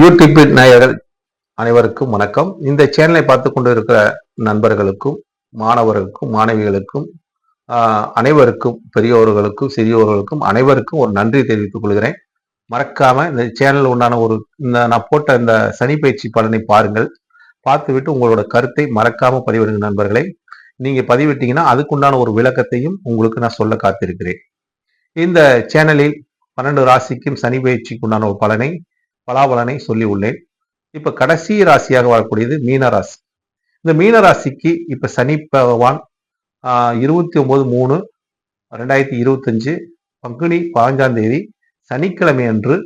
YouTube நேயர்கள் அனைவருக்கும் வணக்கம். இந்த சேனலை பார்த்து கொண்டு இருக்கிற நண்பர்களுக்கும், மாணவர்களுக்கும், மாணவிகளுக்கும், அனைவருக்கும், பெரியோர்களுக்கும், சிறியோர்களுக்கும் அனைவருக்கும் ஒரு நன்றி தெரிவித்துக் கொள்கிறேன். மறக்காம இந்த சேனல் உண்டான நான் போட்ட இந்த சனி பயிற்சி பலனை பாருங்கள். பார்த்துவிட்டு உங்களோட கருத்தை மறக்காம பதிவிடுங்க நண்பர்களே. நீங்க பதிவிட்டீங்கன்னா அதுக்குண்டான ஒரு விளக்கத்தையும் உங்களுக்கு நான் சொல்ல காத்திருக்கிறேன். இந்த சேனலில் 12 ராசிக்கும் சனி பயிற்சிக்கு உண்டான ஒரு பலாபலனை சொல்லி உள்ளேன். இப்ப கடைசி ராசியாக வரக்கூடியது மீன ராசி. இந்த மீன ராசிக்கு இப்ப சனி பகவான் 29/3/2025 பங்குனி 15ஆம் தேதி சனிக்கிழமை அன்று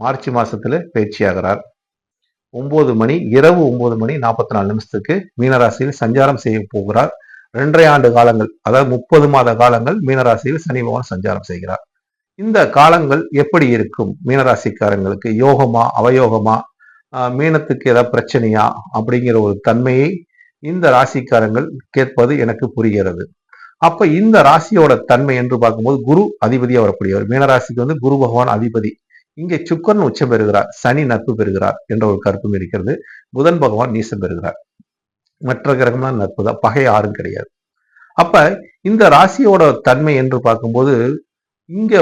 மார்ச் மாசத்துல பயிற்சியாகிறார். இரவு 9:44 மீனராசியில் சஞ்சாரம் செய்ய போகிறார். 2.5 ஆண்டு காலங்கள், அதாவது 30 மாத காலங்கள் மீனராசியில் சனி பகவான் சஞ்சாரம் செய்கிறார். இந்த காலங்கள் எப்படி இருக்கும்? மீனராசிக்காரங்களுக்கு யோகமா, அவயோகமா, மீனத்துக்கு ஏதாவது பிரச்சனையா அப்படிங்கிற ஒரு தன்மையை இந்த ராசிக்காரங்கள் கேட்பது எனக்கு புரிகிறது. அப்ப இந்த ராசியோட தன்மை என்று பார்க்கும்போது குரு அதிபதியா வரக்கூடியவர். மீனராசிக்கு குரு பகவான் அதிபதி. இங்கே சுக்கரன் உச்சம் பெறுகிறார், சனி நட்பு பெறுகிறார் என்ற ஒரு கருத்தும் இருக்கிறது. புதன் பகவான் நீசம் பெறுகிறார். மற்ற கிரகம்லாம் நட்பு தான், பகை யாரும் கிடையாது. அப்ப இந்த ராசியோட தன்மை என்று பார்க்கும்போது இங்க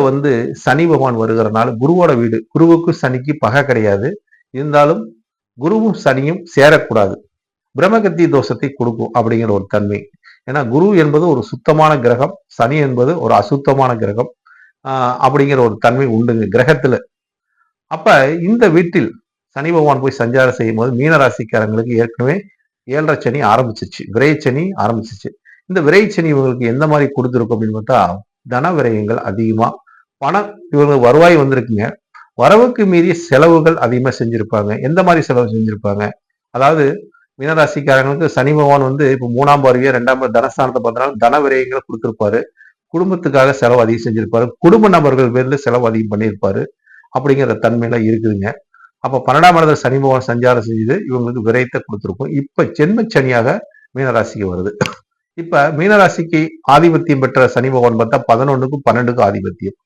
சனி பகவான் வருகிறனால குருவோட வீடு, குருவுக்கு சனிக்கு பகை கிடையாது. இருந்தாலும் குருவும் சனியும் சேரக்கூடாது, பிரம்மகத்தி தோஷத்தை கொடுக்கும் அப்படிங்கிற ஒரு தன்மை. ஏன்னா குரு என்பது ஒரு சுத்தமான கிரகம், சனி என்பது ஒரு அசுத்தமான கிரகம். அப்படிங்கிற ஒரு தன்மை உண்டுங்க கிரகத்துல. அப்ப இந்த வீட்டில் சனி பகவான் போய் சஞ்சாரம் செய்யும் போது மீனராசிக்காரங்களுக்கு ஏற்கனவே 7.5 சனி ஆரம்பிச்சிச்சு, விரைச்சனி ஆரம்பிச்சிச்சு. இந்த விரைச்சனி இவங்களுக்கு எந்த மாதிரி கொடுத்துருக்கும் அப்படின்னு பார்த்தா, தன விரயங்கள் அதிகமா, பணம் இவங்களுக்கு வருவாய் வந்திருக்குங்க, வரவுக்கு மீறிய செலவுகள் அதிகமா செஞ்சிருப்பாங்க. எந்த மாதிரி செலவு செஞ்சிருப்பாங்க? அதாவது மீனராசிக்காரங்களுக்கு சனி பகவான் இப்ப 3ஆம் பார்வையா 2ஆம் தனஸ்தானத்தை பார்த்தனால தன விரயங்களை கொடுத்திருப்பாரு. குடும்பத்துக்காக செலவு அதிகம் செஞ்சிருப்பாரு. குடும்ப நபர்கள் பேர்ல செலவு அதிகம் பண்ணியிருப்பாரு. அப்படிங்கிற தன்மையெல்லாம் இருக்குதுங்க. அப்ப 12ஆம் இடத்துல சனி பகவான் சஞ்சாரம் செஞ்சது இவங்களுக்கு விரயத்தை கொடுத்திருக்கும். இப்ப ஜென்ம சனியாக மீனராசிக்கு வருது. இப்ப மீனராசிக்கு ஆதிபத்தியம் பெற்ற சனி பகவான் பார்த்தா 11க்கும் 12க்கும் ஆதிபத்தியம்.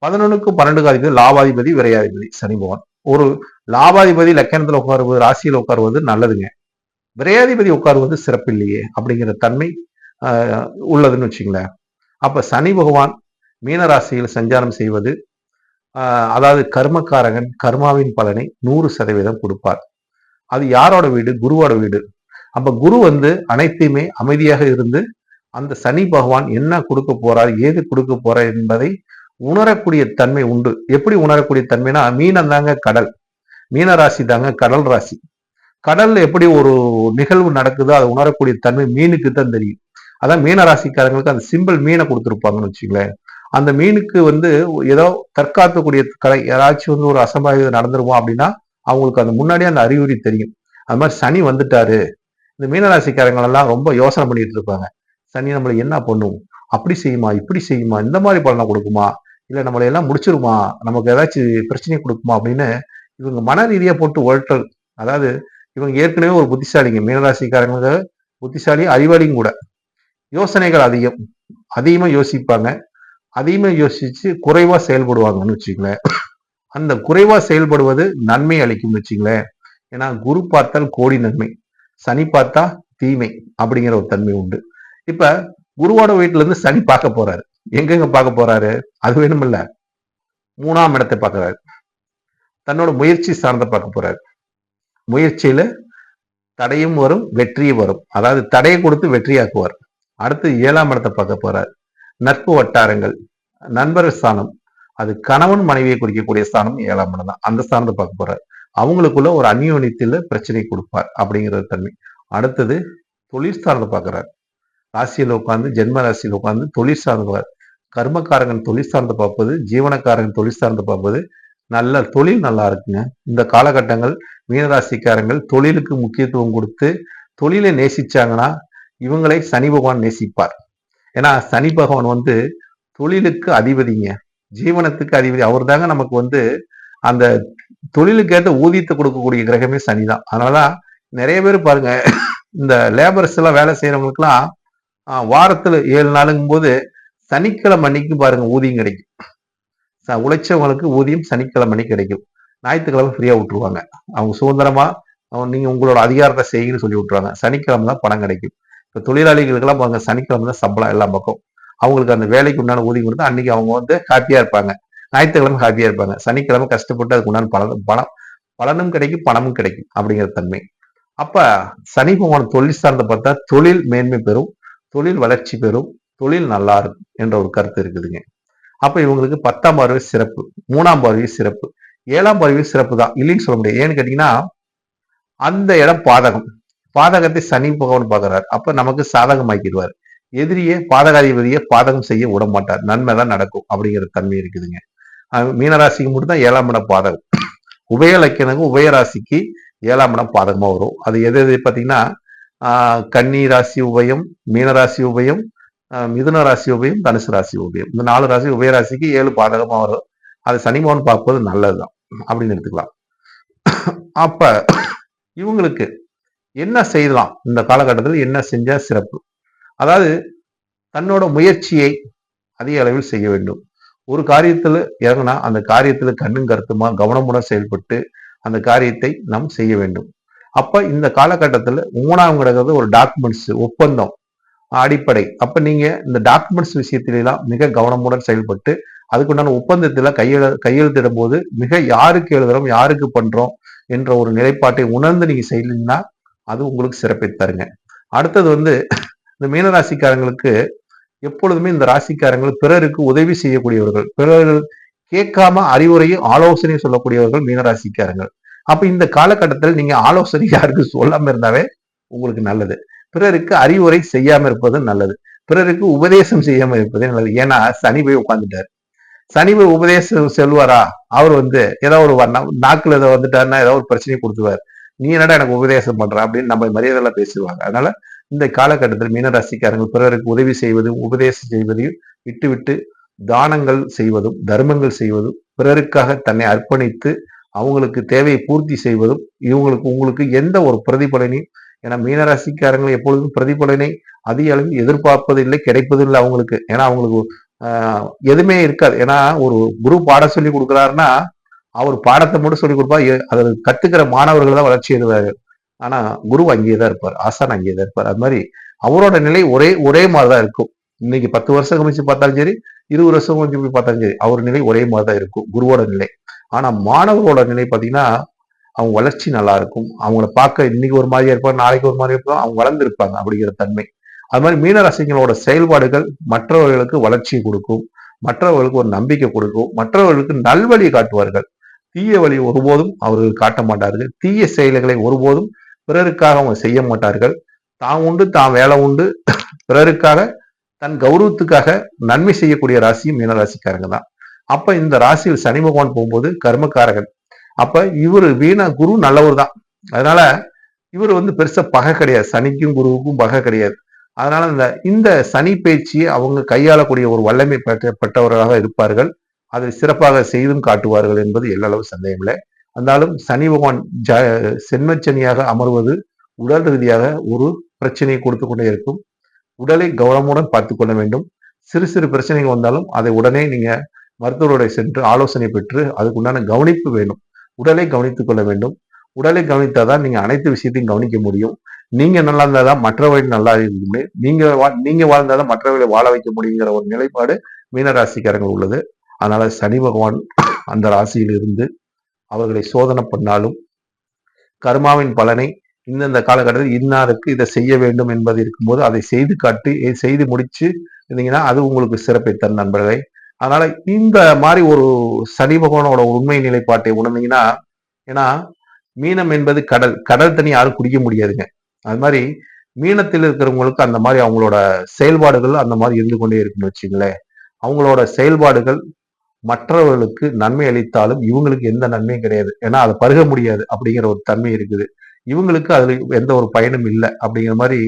11க்கும் 12க்கும் ஆதிபதி லாபாதிபதி, விரையாதிபதி சனி பகவான். ஒரு லாபாதிபதி லக்கணத்துல உட்காருவது, ராசியில உட்காருவது நல்லதுங்க. விரையாதிபதி உட்காருவது சிறப்பில்லையே அப்படிங்கிற தன்மை உள்ளதுன்னு வச்சுங்களேன். அப்ப சனி பகவான் மீனராசியில் சஞ்சாரம் செய்வது, அதாவது கர்மக்காரகன் கர்மாவின் பலனை 100% கொடுப்பார். அது யாரோட வீடு? குருவோட வீடு. அப்ப குரு அனைத்தையுமே அமைதியாக இருந்து அந்த சனி பகவான் என்ன கொடுக்க போறார், ஏது கொடுக்க போறார் என்பதை உணரக்கூடிய தன்மை உண்டு. எப்படி உணரக்கூடிய தன்மைனா, மீனம் தாங்க கடல், மீன ராசி தாங்க கடல் ராசி. கடல்ல எப்படி ஒரு நிகழ்வு நடக்குதோ அதை உணரக்கூடிய தன்மை மீனுக்கு தான் தெரியும். அதான் மீன ராசிக்காரங்களுக்கு அந்த சிம்பிள் மீனை கொடுத்துருப்பாங்கன்னு வச்சுங்களேன். அந்த மீனுக்கு ஏதோ தற்காக்கக்கூடிய கலை, யாராச்சும் ஒரு அசம்பாவிதம் நடந்துருமா அப்படின்னா அவங்களுக்கு அந்த முன்னாடியே அந்த அறிகுறி தெரியும். அது மாதிரி சனி வந்துட்டாரு. இந்த மீனராசிக்காரங்கள் எல்லாம் ரொம்ப யோசனை பண்ணிட்டு இருப்பாங்க. சனி நம்மளை என்ன பண்ணும், அப்படி செய்யுமா, இப்படி செய்யுமா, இந்த மாதிரி பலனை கொடுக்குமா, இல்ல நம்மளை எல்லாம் முடிச்சிருமா, நமக்கு ஏதாச்சும் பிரச்சனை கொடுக்குமா அப்படின்னு இவங்க மன ரீதியா போட்டு உழட்டல். அதாவது இவங்க ஏற்கனவே ஒரு புத்திசாலிங்க, மீனராசிக்காரங்க புத்திசாலி, அறிவாளியும் கூட. யோசனைகள் அதிகமா யோசிப்பாங்க. அதிகமா யோசிச்சு குறைவா செயல்படுவாங்கன்னு வச்சுங்களேன். அந்த குறைவா செயல்படுவது நன்மை அளிக்கும்னு வச்சுங்களேன். ஏன்னா குரு பார்த்தால் கோடி நன்மை, சனி பார்த்தா தீமை அப்படிங்கிற ஒரு தன்மை உண்டு. இப்ப குருவோட வீட்டுல இருந்து சனி பார்க்க போறாரு. எங்கெங்க பார்க்க போறாரு? அது வேணுமில்ல, 3ஆம் இடத்தை பார்க்கிறாரு. தன்னோட முயற்சி சார்ந்த பார்க்க போறாரு. முயற்சியில தடையும் வரும், வெற்றியும் வரும். அதாவது தடையை கொடுத்து வெற்றியாக்குவார். அடுத்து 7ஆம் இடத்தை பார்க்க போறார். நட்பு வட்டாரங்கள், நண்பர்கள் ஸ்தானம், அது கணவன் மனைவியை குறிக்கக்கூடிய ஸ்தானம் 7ஆம் இடம் தான். அந்த ஸ்தானத்தை பார்க்க போறார். அவங்களுக்குள்ள ஒரு அந்யோன்யத்தில் பிரச்சனை கொடுப்பார் அப்படிங்கிற தன்மை. அடுத்தது தொழில் ஸ்தானத்தை பார்க்கிறார். ராசியில உட்கார்ந்து, ஜென்ம ராசியில உட்கார்ந்து தொழில் சார்ந்த கர்மக்காரகன் தொழில் சார்ந்து பார்ப்பது, ஜீவனக்காரன் தொழில் சார்ந்து பார்ப்பது. நல்ல தொழில் நல்லா இருக்குங்க. இந்த காலகட்டங்கள் மீனராசிக்காரங்கள் தொழிலுக்கு முக்கியத்துவம் கொடுத்து தொழிலை நேசிச்சாங்கன்னா இவங்களை சனி பகவான் நேசிப்பார். ஏன்னா சனி பகவான் தொழிலுக்கு அதிபதிங்க, ஜீவனத்துக்கு அதிபதி. அவர் தாங்க நமக்கு அந்த தொழிலுக்கேற்ற ஊதியத்தை கொடுக்கக்கூடிய கிரகமே சனிதான். அதனாலதான் நிறைய பேர் பாருங்க, இந்த லேபர்ஸ் எல்லாம் வேலை செய்யறவங்களுக்கு எல்லாம் வாரத்துல 7 நாளுங்கும் போது சனிக்கிழமை அன்னைக்கு பாருங்க ஊதியம் கிடைக்கும். உழைச்சவங்களுக்கு ஊதியம் சனிக்கிழமை அன்னைக்கு கிடைக்கும். ஞாயிற்றுக்கிழமை ஃப்ரீயா விட்டுருவாங்க. அவங்க சுதந்திரமா நீங்க உங்களோட அதிகாரத்தை செய்யுன்னு சொல்லி விட்டுருவாங்க. சனிக்கிழமை தான் பணம் கிடைக்கும். இப்ப தொழிலாளிகளுக்கெல்லாம் பாருங்க, சனிக்கிழமை தான் சம்பளம் எல்லா பக்கம். அவங்களுக்கு அந்த வேலைக்கு உண்டான ஊதியம் கொடுத்து அன்னைக்கு அவங்க ஹாப்பியா இருப்பாங்க. ஞாயிற்றுக்கிழமை ஹாப்பியா இருப்பாங்க. சனிக்கிழமை கஷ்டப்பட்டு அதுக்கு உண்டான பலனும் கிடைக்கும், பணமும் கிடைக்கும் அப்படிங்கிற தன்மை. அப்ப சனி பகவான் தொழில் சார்ந்த பார்த்தா தொழில் மேன்மை பெறும், தொழில் வளர்ச்சி பெறும், தொழில் நல்லா இருக்கும் என்ற ஒரு கருத்து இருக்குதுங்க. அப்ப இவங்களுக்கு 10ஆம் பார்வை சிறப்பு, 3ஆம் பார்வை சிறப்பு, 7ஆம் பார்வை சிறப்பு தான், இல்லைன்னு சொல்ல முடியாது. ஏன்னு கேட்டீங்கன்னா அந்த இடம் பாதகம். பாதகத்தை சனி பகவான் பார்க்கிறார். அப்ப நமக்கு சாதகமாக்கிடுவார். எதிரியே பாதகாதிபதியை பாதகம் செய்ய விட மாட்டார். நன்மை தான் நடக்கும் அப்படிங்கிற தன்மை இருக்குதுங்க. மீனராசிக்கு மட்டும் தான் 7ஆம் இடம் பாதகம். உபயலக்கணக்கு உபயராசிக்கு 7ஆம் இடம் பாதகமா வரும். அது எது எது பார்த்தீங்கன்னா கன்னி ராசி உபயம், மீனராசி உபயம், மிதுன ராசி உபயம், தனுசு ராசி உபயம். இந்த 4 ராசி உபயராசிக்கு 7 பாதகமா வரும். அது சனிமோகன் பார்ப்பது நல்லதுதான் அப்படின்னு எடுத்துக்கலாம். அப்ப இவங்களுக்கு என்ன செய்யலாம், இந்த காலகட்டத்தில் என்ன செஞ்சா சிறப்பு? அதாவது தன்னோட முயற்சியை அதிக அளவில் செய்ய வேண்டும். ஒரு காரியத்துல இறங்கினா அந்த காரியத்துல கண்ணும் கருத்துமா கவனமுடன் செயல்பட்டு அந்த காரியத்தை நாம் செய்ய வேண்டும். அப்ப இந்த காலகட்டத்துல 3ஆம் கிடக்கிறது ஒரு டாக்குமெண்ட்ஸ், ஒப்பந்தம் அடிப்படை. அப்ப நீங்க இந்த டாக்குமெண்ட்ஸ் விஷயத்திலாம் மிக கவனமுடன் செயல்பட்டு அதுக்குண்டான ஒப்பந்தத்துல கையெழுத்திடும் போது மிக யாருக்கு எழுதுறோம், யாருக்கு பண்றோம் என்ற ஒரு நிலைப்பாட்டை உணர்ந்து நீங்க செய்யலீங்கன்னா அது உங்களுக்கு சிறப்பை தருங்க. அடுத்தது இந்த மீனராசிக்காரங்களுக்கு எப்பொழுதுமே இந்த ராசிக்காரங்கள் பிறருக்கு உதவி செய்யக்கூடியவர்கள், பிறர்கள் கேட்காம அறிவுரையும் ஆலோசனையும் சொல்லக்கூடியவர்கள் மீனராசிக்காரங்கள். அப்ப இந்த காலகட்டத்தில் நீங்க ஆலோசனை யாருக்கு சொல்லாம இருந்தாவே உங்களுக்கு நல்லது. பிறருக்கு அறிவுரை செய்யாம இருப்பது நல்லது. பிறருக்கு உபதேசம் செய்யாம இருப்பதே நல்லது. ஏன்னா சனி போய் உட்கார்ந்துட்டாரு. சனி போய் உபதேசம் செல்வாரா? அவர் ஏதோ ஒரு நாக்குல ஏதோ வந்துட்டாருன்னா ஏதோ ஒரு பிரச்சனையை கொடுத்துவார். நீ என்னடா எனக்கு உபதேசம் பண்ற அப்படின்னு நம்ம மரியாதையெல்லாம் பேசுவாங்க. அதனால இந்த காலகட்டத்தில் மீனராசிக்காரர்கள் பிறருக்கு உதவி செய்வதும் உபதேசம் செய்வதையும் விட்டுவிட்டு தானங்கள் செய்வதும் தர்மங்கள் செய்வதும் பிறருக்காக தன்னை அர்ப்பணித்து அவங்களுக்கு தேவையை பூர்த்தி செய்வதும் உங்களுக்கு எந்த ஒரு பிரதிபலனையும், ஏன்னா மீனராசிக்காரங்கள் எப்பொழுதும் பிரதிபலனை அதிக அளவில் எதிர்பார்ப்பதில்லை, கிடைப்பதில்லை அவங்களுக்கு. ஏன்னா அவங்களுக்கு எதுவுமே இருக்காது. ஏன்னா ஒரு குரு பாடம் சொல்லி கொடுக்குறாருன்னா அவர் பாடத்தை மட்டும் சொல்லி கொடுப்பார். அதில் கத்துக்கிற மாணவர்கள் தான் வளர்ச்சி எழுதுவார்கள். ஆனா குரு அங்கேயே தான் இருப்பார், ஆசான் அங்கேயே தான் இருப்பார். அது மாதிரி அவரோட நிலை ஒரே மாதிரிதான் இருக்கும். இன்னைக்கு 10 வருஷம் கழிச்சு பார்த்தாலும் சரி, 20 வருஷம் கழிச்சு போய் பார்த்தாலும் சரி, அவர் நிலை ஒரே மாதிரிதான் இருக்கும், குருவோட நிலை. ஆனா மாணவரோட நிலை பார்த்தீங்கன்னா அவங்க வளர்ச்சி நல்லா இருக்கும். அவங்கள பார்க்க இன்னைக்கு ஒரு மாதிரியா இருப்பாங்க, நாளைக்கு ஒரு மாதிரி இருப்பாங்க, அவங்க வளர்ந்துருப்பாங்க அப்படிங்கிற தன்மை. அது மாதிரி மீனராசிகளோட செயல்பாடுகள் மற்றவர்களுக்கு வளர்ச்சியை கொடுக்கும், மற்றவர்களுக்கு ஒரு நம்பிக்கை கொடுக்கும், மற்றவர்களுக்கு நல்வழி காட்டுவார்கள். தீய வழி ஒருபோதும் அவர்கள் காட்ட மாட்டார்கள். தீய செயல்களை ஒருபோதும் பிறருக்காக அவங்க செய்ய மாட்டார்கள். தான் உண்டு, தான் வேலை உண்டு, பிறருக்காக தன் கௌரவத்துக்காக நன்மை செய்யக்கூடிய ராசியும் மீனராசிக்காரங்க தான். அப்ப இந்த ராசியில் சனி பகவான் போகும்போது கர்மக்காரகன். அப்ப இவரு குரு நல்லவர் தான். அதனால இவர் பெருசா பகை கிடையாது, சனிக்கும் குருவுக்கும் பகை கிடையாது. அதனால இந்த சனி பயிற்சியை அவங்க கையாளக்கூடிய ஒரு வல்லமை பெற்றவர்களாக இருப்பார்கள். அதை சிறப்பாக செய்தும் காட்டுவார்கள் என்பது எல்லளவு சந்தேகம் இல்லை. இருந்தாலும் சனி பகவான் சென்மச்சனியாக அமர்வது உடல் ரீதியாக ஒரு பிரச்சனையை கொடுத்து கொண்டே இருக்கும். உடலை கவனமுடன் பார்த்துக் கொள்ள வேண்டும். சிறு சிறு பிரச்சனைகள் வந்தாலும் அதை உடனே நீங்க மருத்துவருடைய சென்று ஆலோசனை பெற்று அதுக்குண்டான கவனிப்பு வேண்டும். உடலை கவனித்துக் கொள்ள வேண்டும். உடலை கவனித்தாதான் நீங்க அனைத்து விஷயத்தையும் கவனிக்க முடியும். நீங்க நல்லா இருந்தாதான் மற்றவர்கள் நல்லா இருக்க முடியும். நீங்க வாழ்ந்தாதான் மற்றவர்களை வாழ வைக்க முடியுங்கிற ஒரு நிலைப்பாடு மீனராசிக்காரங்கள் உள்ளது. அதனால சனி பகவான் அந்த ராசியில் இருந்து அவர்களை சோதனை பண்ணாலும் கர்மாவின் பலனை இந்தந்த காலகட்டத்தில் இன்னாருக்கு இதை செய்ய வேண்டும் என்பது இருக்கும்போது அதை செய்து காட்டி செய்து முடிச்சு இருந்தீங்கன்னா அது உங்களுக்கு சிறப்பை தரும் நண்பர்களே. அதனால இந்த மாதிரி ஒரு சனி பகவானோட உண்மை நிலைப்பாட்டை உணர்ந்தீங்கன்னா, ஏன்னா மீனம் என்பது கடல் தண்ணி யாரும் குடிக்க முடியாதுங்க. அது மாதிரி மீனத்தில் இருக்கிறவங்களுக்கு அந்த மாதிரி அவங்களோட செயல்பாடுகள் அந்த மாதிரி இருந்து கொண்டே இருக்குன்னு வச்சுங்களேன். அவங்களோட செயல்பாடுகள் மற்றவர்களுக்கு நன்மை அளித்தாலும் இவங்களுக்கு எந்த நன்மையும் கிடையாது. ஏன்னா அதை பருக முடியாது அப்படிங்கிற ஒரு தன்மை இருக்குது. இவங்களுக்கு அதுல எந்த ஒரு பயனும் இல்லை அப்படிங்கிற மாதிரி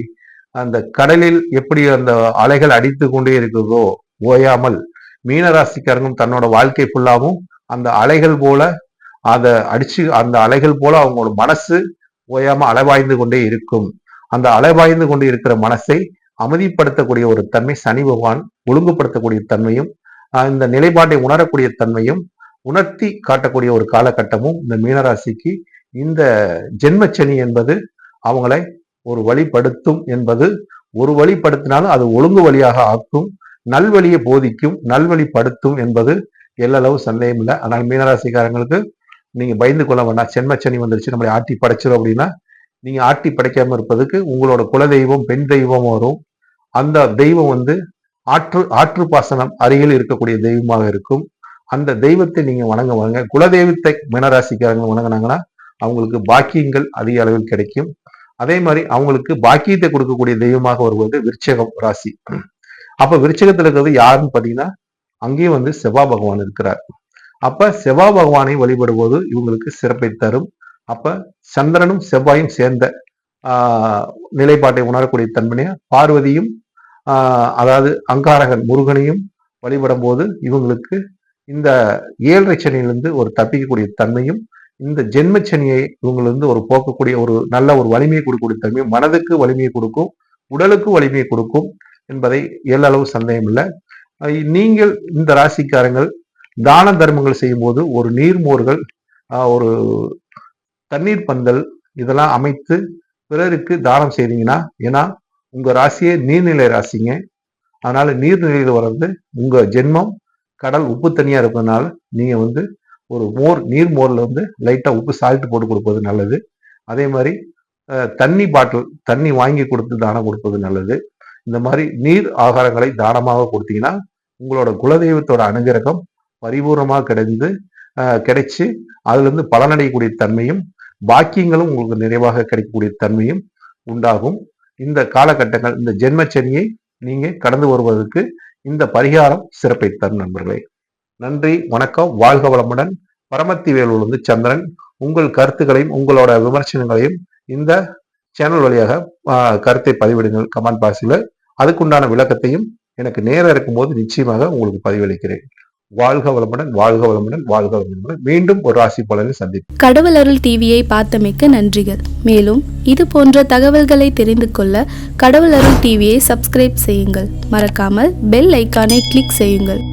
அந்த கடலில் எப்படி அந்த அலைகள் அடித்து கொண்டே இருக்குதோ ஓயாமல் மீனராசிக்காரங்களும் தன்னோட வாழ்க்கை ஃபுல்லாவும் அந்த அலைகள் போல அதை அடிச்சு அந்த அலைகள் போல அவங்களோட மனசு ஓயாம அலைவாய்ந்து கொண்டே இருக்கும். அந்த அலைவாய்ந்து கொண்டு இருக்கிற மனசை அமைதிப்படுத்தக்கூடிய ஒரு தன்மை சனி பகவான் ஒழுங்குபடுத்தக்கூடிய தன்மையும் இந்த நிலைப்பாட்டை உணரக்கூடிய தன்மையும் உணர்த்தி காட்டக்கூடிய ஒரு காலகட்டமும் இந்த மீனராசிக்கு இந்த ஜென்மச்சனி என்பது அவங்களை ஒரு வழிப்படுத்தும் என்பது, ஒரு வழிப்படுத்தினாலும் அது ஒழுங்கு வழியாக ஆக்கும், நல்வழியை போதிக்கும், நல்வழிப்படுத்தும் என்பது எல்லளவு சந்தேகம் இல்லை. ஆனால் மீனராசிக்காரங்களுக்கு நீங்க பயந்து கொள்ள வேண்டாம். ஜென்மச்சனி வந்துருச்சு நம்மளை ஆட்டி படைச்சிடும் அப்படின்னா, நீங்க ஆட்டி படைக்காம இருப்பதுக்கு உங்களோட குலதெய்வம் பெண் தெய்வம் வரும். அந்த தெய்வம் வந்து ஆற்று பாசனம் அருகில் இருக்கக்கூடிய தெய்வமாக இருக்கும். அந்த தெய்வத்தை நீங்க வணங்க குலதெய்வத்தை மீனராசிக்காரங்க வணங்கினாங்கன்னா அவங்களுக்கு பாக்கியங்கள் அதிக அளவில் கிடைக்கும். அதே மாதிரி அவங்களுக்கு பாக்கியத்தை கொடுக்கக்கூடிய தெய்வமாக வருவது விருச்சிகம் ராசி. அப்ப விருச்சிகத்துல இருக்கிறது யாருன்னு பாத்தீங்கன்னா அங்கேயும் வந்து செவ்வாய் பகவான் இருக்கிறார். அப்ப செவ்வாய் பகவானை வழிபடுவது இவங்களுக்கு சிறப்பை தரும். அப்ப சந்திரனும் செவ்வாயும் சேர்ந்த நிலைப்பாட்டை உணரக்கூடிய தன்மையை பார்வதியும் அதாவது அங்காரகன் முருகனையும் வழிபடும் போது இவங்களுக்கு இந்த 7.5 சனியிலிருந்து ஒரு தப்பிக்கக்கூடிய தன்மையும், இந்த ஜென்மச்சனியை இவங்களிருந்து ஒரு போக்கக்கூடிய ஒரு நல்ல ஒரு வலிமையை கொடுக்கக்கூடிய தன்மையும், மனதுக்கு வலிமையை கொடுக்கும், உடலுக்கு வலிமையை கொடுக்கும் என்பதை எல்லளவு சந்தேகம் இல்லை. நீங்கள் இந்த ராசிக்காரங்கள் தான தர்மங்கள் செய்யும் போது ஒரு நீர்மோர்கள், ஒரு தண்ணீர் பந்தல் இதெல்லாம் அமைத்து பிறருக்கு தானம் செய்தீங்கன்னா, ஏன்னா உங்க ராசியே நீர்நிலை ராசிங்க. அதனால நீர்நிலையில் வர்றது உங்க ஜென்மம் கடல் உப்பு தனியா இருப்பதனால நீங்க வந்து ஒரு நீர் மோர்ல வந்து லைட்டா உப்பு சால்ட் போட்டு கொடுப்பது நல்லது. அதே மாதிரி தண்ணி பாட்டில் தண்ணி வாங்கி கொடுத்து தானம் கொடுப்பது நல்லது. இந்த மாதிரி நீர் ஆகாரங்களை தானமாக கொடுத்தீங்கன்னா உங்களோட குலதெய்வத்தோட அனுகிரகம் பரிபூர்ணமாக கிடைச்சு அதுல இருந்து பலனடையக்கூடிய தன்மையும், பாக்கியங்களும் உங்களுக்கு நிறைவாக கிடைக்கக்கூடிய தன்மையும் உண்டாகும். இந்த காலகட்டங்கள் இந்த ஜென்மச்சனியை நீங்க கடந்து வருவதற்கு இந்த பரிகாரம் சிறப்பை தரும் நண்பர்களே. நன்றி, வணக்கம், வாழ்க வளமுடன். பரமத்தி வேலூர் சந்திரன். உங்கள் கருத்துக்களையும் உங்களோட விமர்சனங்களையும் இந்த சேனல் வழியாக கருத்தை பதிவிடுங்கள் கமெண்ட் பாக்ஸில். அதுக்குண்டான விளக்கத்தையும் எனக்கு நேரம் இருக்கும்போது நிச்சயமாக உங்களுக்கு பதிவளிக்கிறேன். வாழ்க வளமுடன், வாழ்க வளமுடன், வாழ்க வளமுடன். மீண்டும் ஒரு ராசி பலனை சந்திப்போம். கடவுள் அருள் டிவியை பார்த்தமைக்கு நன்றிகள். மேலும் இது போன்ற தகவல்களை தெரிந்து கொள்ள கடவுள் அருள் டிவியை சப்ஸ்கிரைப் செய்யுங்கள். மறக்காமல் பெல் ஐக்கானை கிளிக் செய்யுங்கள்.